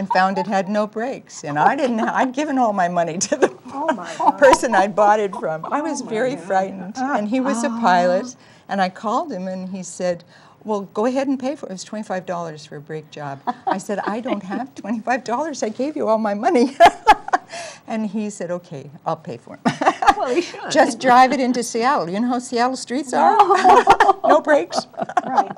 and found it had no brakes. And I'd given all my money to the Oh my God. person I'd bought it from. I was very frightened. And he was a pilot. And I called him and he said, well, go ahead and pay for it. It was $25 for a brake job. I said, I don't have $25. I gave you all my money. And he said, okay, I'll pay for it. Well, he should. Just drive it into Seattle. You know how Seattle streets are? No brakes. Right.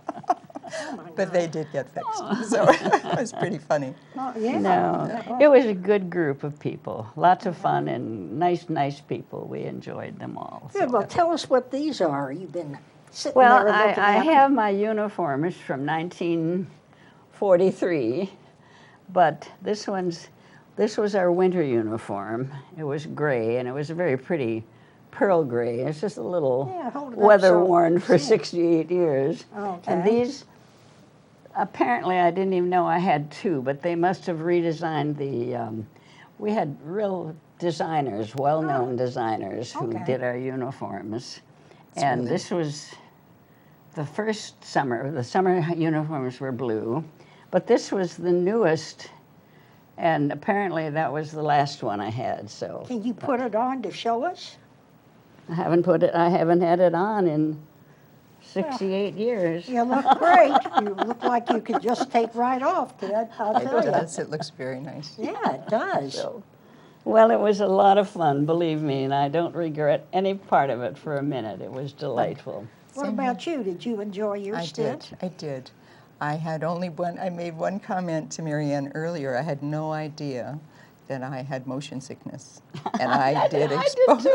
Oh my But they did get fixed. So it was pretty funny. God. Yeah. No, it was a good group of people. Lots of fun and nice people. We enjoyed them all. Good. Well, tell us what these are. You've been sitting Well, there looking I at them. have my uniforms from 1943, but this was our winter uniform. It was gray, and it was a very pretty pearl gray. It's just a little Yeah, hold it up weather-worn so- for 68 years. Okay. And these, apparently I didn't even know I had two, but they must have redesigned the, we had real designers, well-known designers who Okay. did our uniforms. And this was the first summer. The summer uniforms were blue, but this was the newest, and apparently that was the last one I had. So Can you put it on to show us? I haven't had it on in 68 years. You look great. You look like you could just take right off, kid. I'll It tell you. does. It looks very nice. Yeah, it does. So, well, it was a lot of fun, believe me, and I don't regret any part of it for a minute. It was delightful. What Same about you? Did you enjoy your stint? I did. I had only one, I made one comment to Marianne earlier. I had no idea that I had motion sickness. And I did expose.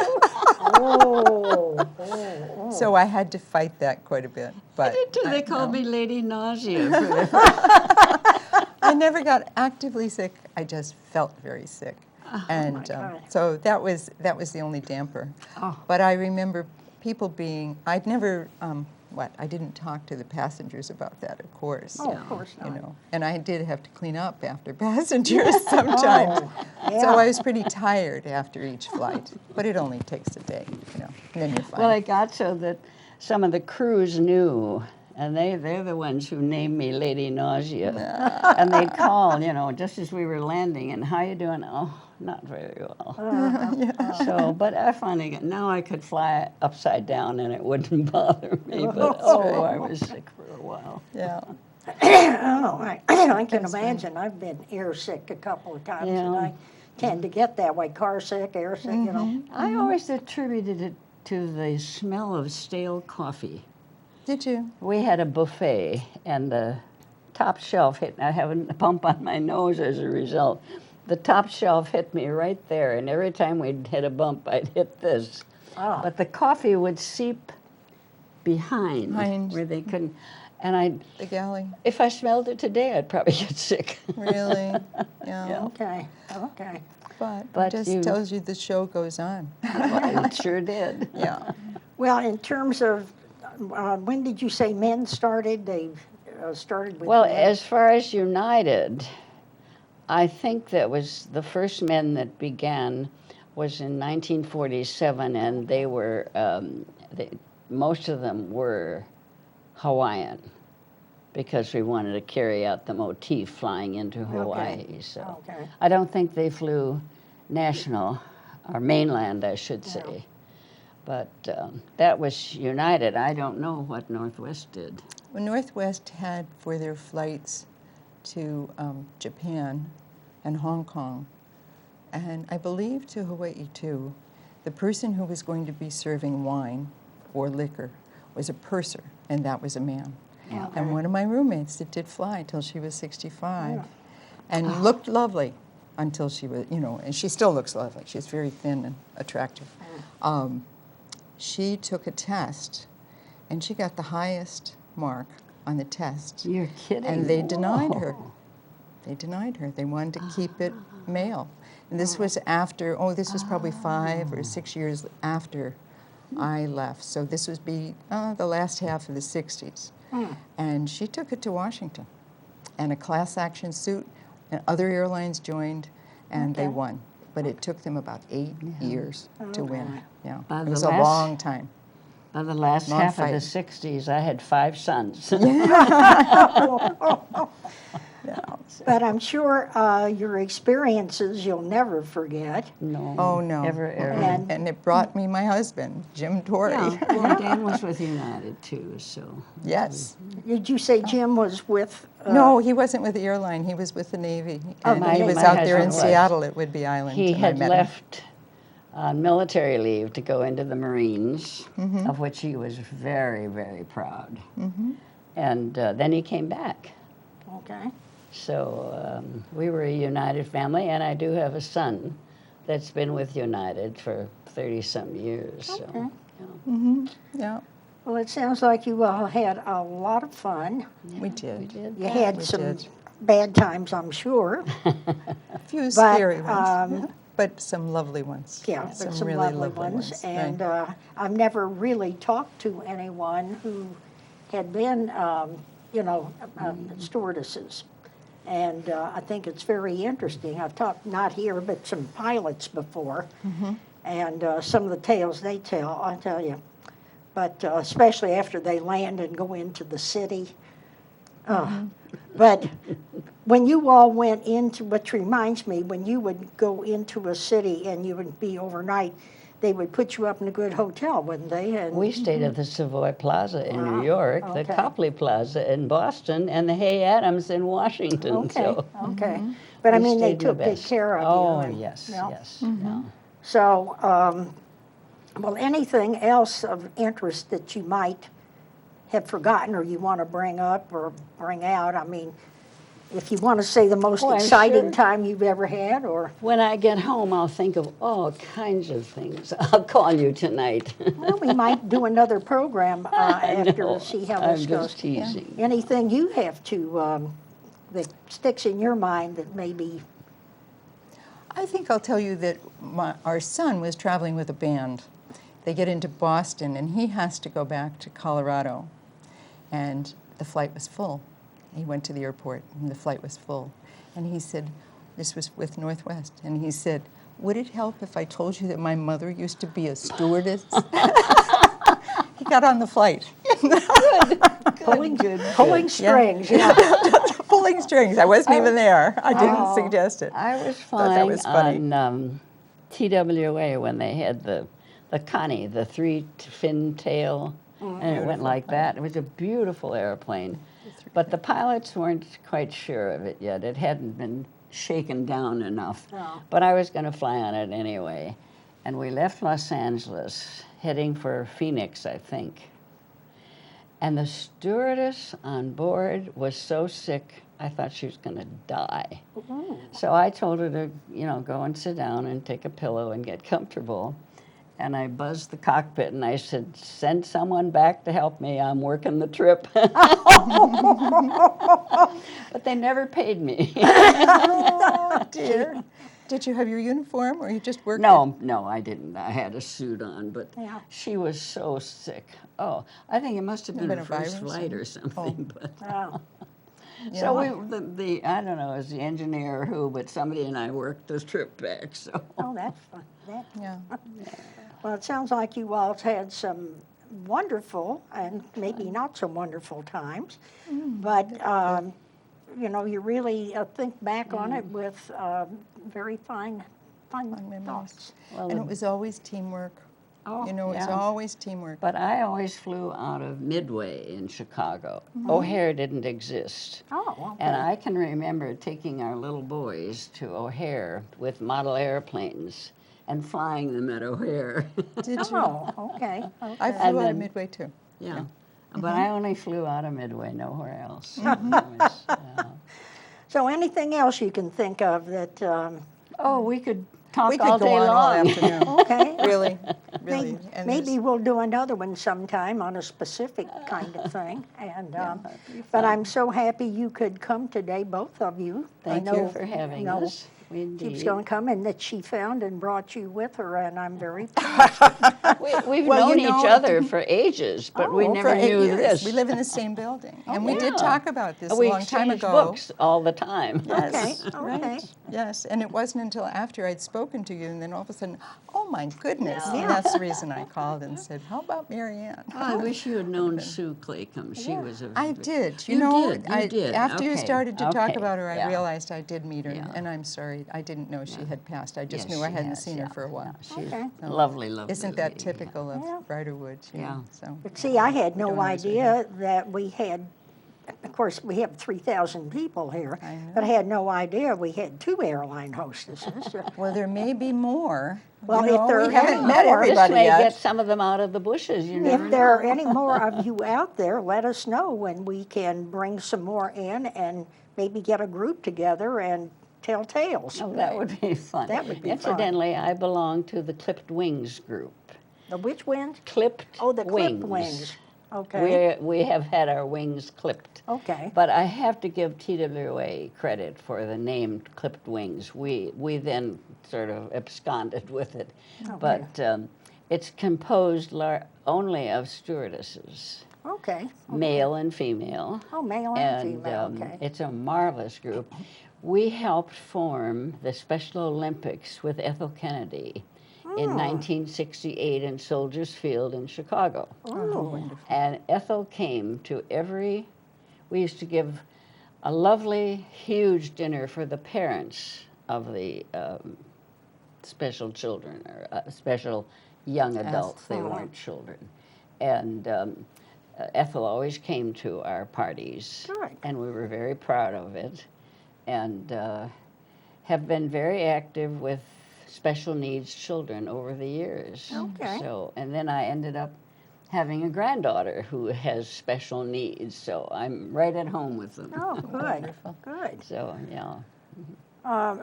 Oh. So I had to fight that quite a bit. But They called me Lady Nausea. I never got actively sick. I just felt very sick. And God. so that was the only damper. Oh. But I remember people being, I'd never, I didn't talk to the passengers about that, of course. Oh, of course You not. know, and I did have to clean up after passengers sometimes. Oh, yeah. So I was pretty tired after each flight, but it only takes a day, you know, and then you're fine. Well, it got so that some of the crews knew, and they're the ones who named me Lady Nausea. And they'd call, you know, just as we were landing, and how you doing? Oh, not very well. So, but I finally got, now I could fly upside down and it wouldn't bother me, but I was sick for a while. Yeah. Oh, I can imagine. I've been air sick a couple of times, and Yeah. I tend to get that way. Car sick, air sick, you know. I always attributed it to the smell of stale coffee. Did you? We had a buffet, and the top shelf hit, I have a bump on my nose as a result. The top shelf hit me right there, and every time we'd hit a bump, I'd hit this. Oh. But the coffee would seep behind Behind. where they couldn't, and The galley? if I smelled it today, I'd probably get sick. Really? Yeah. Okay, okay. But But it just you- tells you the show goes on. It sure did. Yeah. Well, in terms of, when did you say men started? They started with Well, men? as far as United, I think that was the first men that began was in 1947, and they were, most of them were Hawaiian, because we wanted to carry out the motif flying into Hawaii. So Okay. I don't think they flew national, or mainland, I should say. But that was United. I don't know what Northwest did. Well, Northwest had for their flights to Japan and Hong Kong, and I believe to Hawaii too, the person who was going to be serving wine or liquor was a purser, and that was a man. And one of my roommates that did fly till she was 65, and looked lovely until she was, you know, and she still looks lovely. She's very thin and attractive. She took a test, and she got the highest mark on the test. You're kidding. And they denied her. Whoa. They denied her. They wanted to keep it male. And this was after, this was probably 5 or 6 years after I left. So this would be the last half of the 60s. And she took it to Washington. And a class action suit, and other airlines joined, and they won. But it took them about 8 years to win. Yeah, By it the was a last- long time. the last Long half of fight. the 60s, I had 5 sons. Yeah. But I'm sure your experiences you'll never forget. No. Oh, no. Ever. And it brought me my husband, Jim Torrey. Yeah. Well, Dan was with United too, so. Yes. Did you say Jim was with? No, he wasn't with the airline. He was with the Navy. And my- he was my out there in husband was. Seattle at Whidbey Island. He and I had met him. left on military leave to go into the Marines, of which he was very, very proud. And then he came back. Okay. So we were a United family, and I do have a son that's been with United for 30-some years. Okay. So, Yeah, Well, it sounds like you all had a lot of fun. we did. we did. You had we some did. bad times, I'm sure. A few But, scary ones, but some lovely ones. Yeah, but some really lovely ones. right. And I've never really talked to anyone who had been, stewardesses. And I think it's very interesting. I've talked, not here, but some pilots before. And some of the tales they tell, I tell you. But especially after they land and go into the city. But when you all went into, which reminds me, when you would go into a city and you would be overnight, they would put you up in a good hotel, wouldn't they? And We stayed at the Savoy Plaza in New Wow. York, the Okay. Copley Plaza in Boston, and the Hay Adams in Washington. okay, So okay. But I we mean, they stayed in the took good best. care of you. Oh, and- yes, yeah. yes. Yeah. So, well, anything else of interest that you might have forgotten or you want to bring up or bring out? I mean, if you want to say the most Oh, I'm exciting sure. time you've ever had, or, When I get home, I'll think of all kinds of things. I'll call you tonight. well, we might do another program after No, to see how I'm this goes. just teasing. Anything you have to, that sticks in your mind that maybe, I think I'll tell you that our son was traveling with a band. They get into Boston, and he has to go back to Colorado. And the flight was full. He went to the airport, and the flight was full. And he said, this was with Northwest, and he said, would it help if I told you that my mother used to be a stewardess? He got on the flight. pulling strings, yeah. Pulling strings. I wasn't even there. I didn't suggest it. I was Thought that flying was funny. on TWA when they had the Connie, the 3-fin tail, and it went like that. It was a beautiful airplane. But the pilots weren't quite sure of it yet. It hadn't been shaken down enough. Oh. But I was going to fly on it anyway. And we left Los Angeles, heading for Phoenix, I think. And the stewardess on board was so sick, I thought she was going to die. So I told her to, go and sit down and take a pillow and get comfortable. And I buzzed the cockpit and I said, send someone back to help me. I'm working the trip. But they never paid me. Oh, dear. Did you have your uniform, or you just worked? No, I didn't. I had a suit on, but Yeah. she was so sick. Oh, I think it must have been Been her a first virus flight or- or something. But Oh. so the I don't know, it was the engineer or who, but somebody and I worked the trip back. So Oh, that's fun. Yeah. Well, it sounds like you all had some wonderful and maybe not so wonderful times, but you really think back on it with very fun memories. thoughts. well, And it was always teamwork. oh, It's yeah. always teamwork. But I always flew out of Midway in Chicago. O'Hare didn't exist. Oh, okay. And I can remember taking our little boys to O'Hare with model airplanes and flying them at O'Hare. Did you? Oh, okay. I okay. flew And out of then- Midway too. Yeah. But I only flew out of Midway, nowhere else. Yeah. So anything else you can think of that, Oh, we could talk We all could go day on all long. afternoon. okay. Really, really. Maybe, And maybe there's- we'll do another one sometime on a specific kind of thing. And that'd be but fun. I'm so happy you could come today, both of you. I Thank you know, for having you know, us. keeps going coming, that she found and brought you with her, and I'm very We've Well, known you know, each other for ages, but we Oh, never For 8 knew years. this. We live in the same building. And we did yeah. talk about this a We long time exchange ago. books all the time. Yes, Okay, right. okay. Yes, and it wasn't until after I'd spoken to you, and then all of a sudden, oh my goodness. Yeah. And that's the reason I called and said, how about Mary Ann? I wish you had known Sue Claycomb. She was a. I did. You know, did, you did. After you Okay, started to talk okay, about her, I yeah. realized I did meet her, Yeah. and I'm sorry. I didn't know she had passed. I just Yes, knew I she hadn't has, seen yeah, her for a while. yeah. She's Okay. a lovely, lovely. Isn't that lady, typical of Yeah. Riderwoods? You Yeah. know, so. But see, I had We no don't always idea that we had, of course, we have 3,000 people here, I know. but I had no idea we had 2 airline hostesses. Well, there may be more. Well, You if know, there we are haven't any met more- This everybody may yet. get some of them out of the bushes. You never If there are know. any more of you out there, let us know when we can bring some more in and maybe get a group together and tell tales. Oh, that would be fun. That would be fun. Incidentally, I belong to the Clipped Wings group. The which wings? Clipped Oh, the wings. clipped wings. Okay. We have had our wings clipped. Okay. But I have to give TWA credit for the name Clipped Wings. We then sort of absconded with it. But it's composed only of stewardesses, Okay. male and female. Oh, male and female. Okay. It's a marvelous group. We helped form the Special Olympics with Ethel Kennedy in 1968 in Soldiers Field in Chicago. Oh, Wonderful. And Ethel came to we used to give a lovely, huge dinner for the parents of the special children, or special young adults. They weren't children. And Ethel always came to our parties. Good. And we were very proud of it. And have been very active with special needs children over the years. Okay. So, and then I ended up having a granddaughter who has special needs, so I'm right at home with them. Oh, good. Good. So, yeah.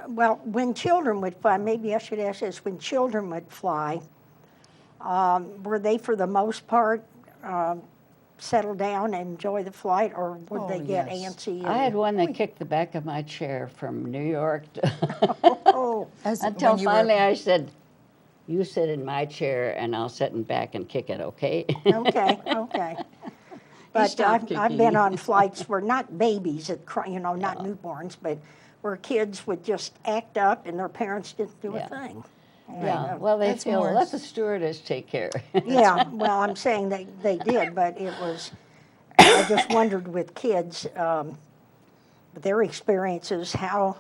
Well, when children would fly, maybe I should ask this, when children would fly, were they for the most part settle down and enjoy the flight, or would Oh, they get yes. antsy? I had one that kicked the back of my chair from New York Oh, until when you were- finally I said, "You sit in my chair and I'll sit in back and kick it, okay?" okay, okay. But stopped I've been kicking. on flights where not babies that cry, not newborns, but where kids would just act up and their parents didn't do Yeah. a thing. And, Yeah, well, they That's feel, more- let the stewardess take care. yeah, well, I'm saying they did, but it was, I just wondered with kids, their experiences, how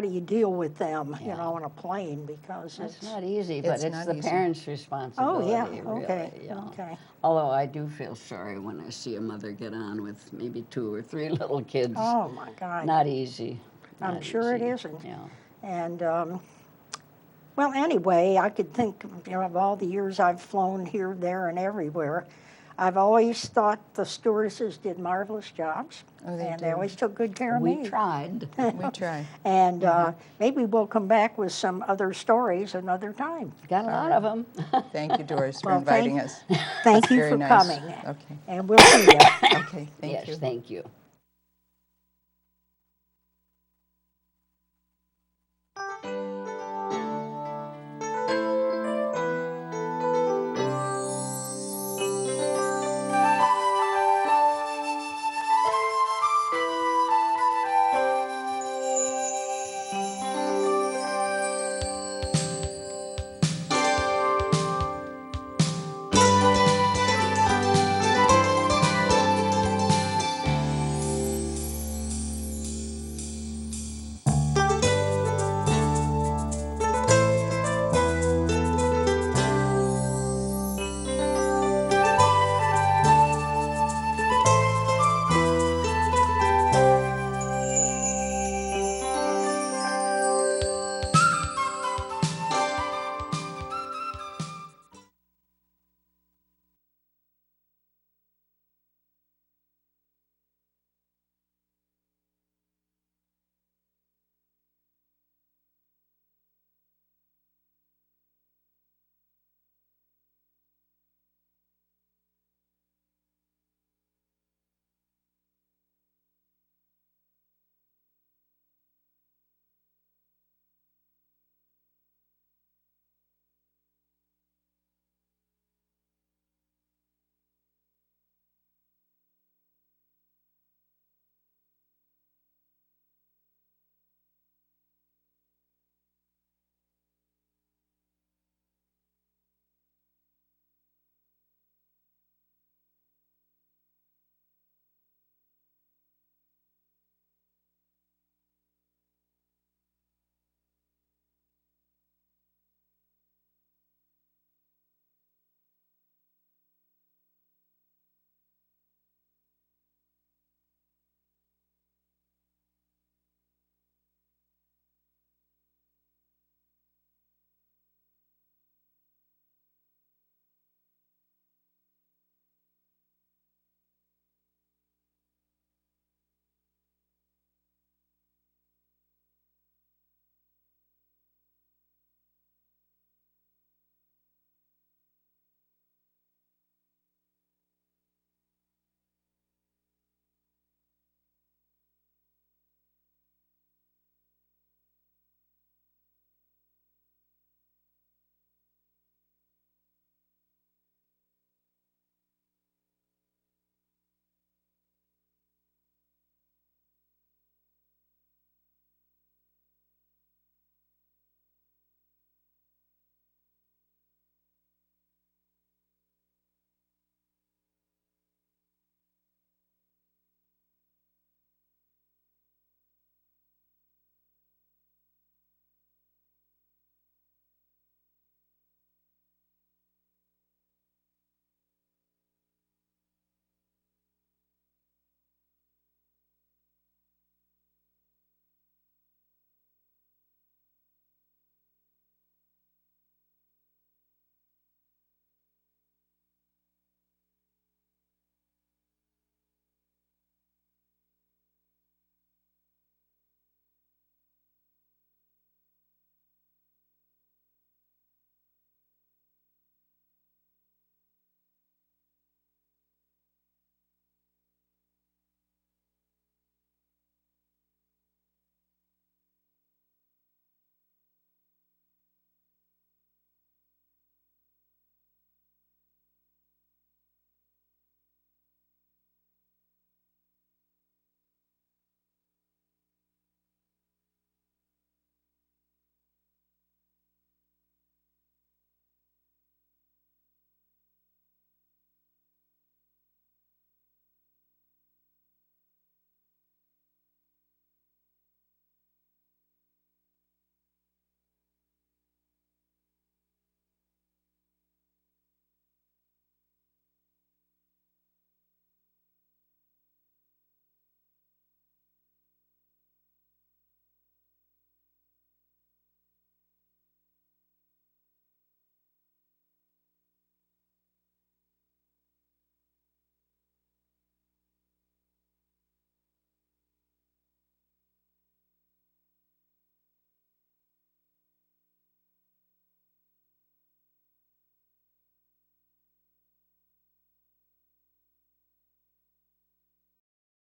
do you deal with them, on a plane, because It's it's, not easy, but It's it's not the easy. parents' responsibility, okay, really. Yeah. okay. Although I do feel sorry when I see a mother get on with maybe 2 or 3 little kids. Oh, my God. Not easy. I'm Not sure it easy. isn't. Yeah. And, well, anyway, I could think, of all the years I've flown here, there, and everywhere, I've always thought the stewardesses did marvelous jobs. Oh, they and do. they always took good care of We me. tried. We try. And maybe we'll come back with some other stories another time. Got a lot of them. Thank you, Doris, for Well, inviting us. Thank That's you very for nice. coming. Okay. And we'll see you. Okay, thank Yes, you. thank you.